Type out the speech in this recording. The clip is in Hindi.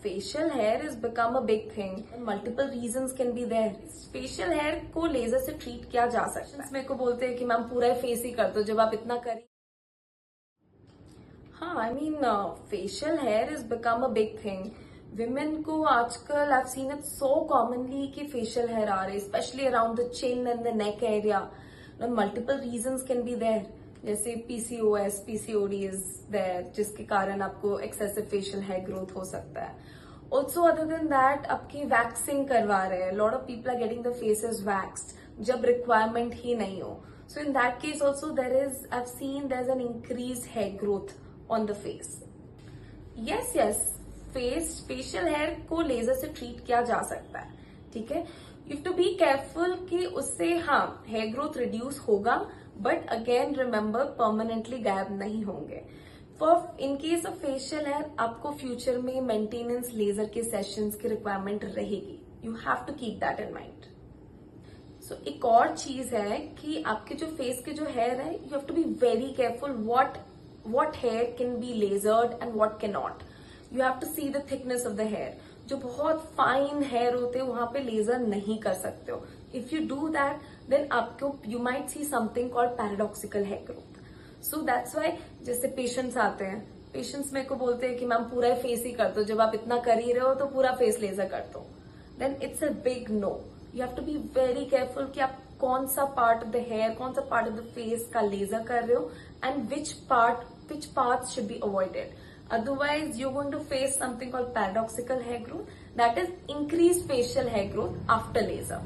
facial hair has become a big thing. Multiple reasons can be there. Facial hair को लेजर से ट्रीट किया जा सकता है. मेरे को बोलते हैं कि मैम पूरा फेस ही कर दो जब आप इतना करें. हाँ, I mean facial hair has become a big thing. Women को आजकल I've seen it so commonly कि facial hair आ रहे, especially around the chin and the neck area. Now, multiple reasons can be there. जैसे PCOS, PCOD is there, जिसके कारण आपको excessive facial hair growth हो सकता है. Also, other than that, आपकी waxing करवा रहे हैं. Lot of people are getting the faces waxed जब requirement ही नहीं हो. So in that case also I've seen there's an increased hair growth on the face. Yes, facial hair को लेजर से ट्रीट किया जा सकता है. ठीक है, you have to be careful कि उससे हाँ हेयर ग्रोथ रिड्यूस होगा, बट अगेन रिमेंबर परमानेंटली गायब नहीं होंगे. For in case of facial hair आपको फ्यूचर में मेंटेनेंस लेजर के सेशंस की रिक्वायरमेंट रहेगी. You have to keep that in mind. So एक और चीज है कि आपके जो फेस के जो हेयर है, you have to be very careful what hair can be lasered and what cannot. You have to see the thickness of the hair. जो बहुत फाइन हेयर होते हैं वहां पे लेजर नहीं कर सकते हो. If you do that then आपको you might see something called paradoxical hair growth. So that's why जैसे पेशेंट्स आते हैं, पेशेंट्स मेरे को बोलते हैं कि मैम पूरा फेस ही कर दो, जब आप इतना कर ही रहे हो तो पूरा फेस लेजर कर दो. Then it's a big no. You have to be very careful कि आप कौन सा पार्ट ऑफ द हेयर, कौन सा पार्ट ऑफ द फेस का लेजर कर रहे हो and which parts should be avoided. Otherwise, you're going to face something called paradoxical hair growth, that is increased facial hair growth after laser.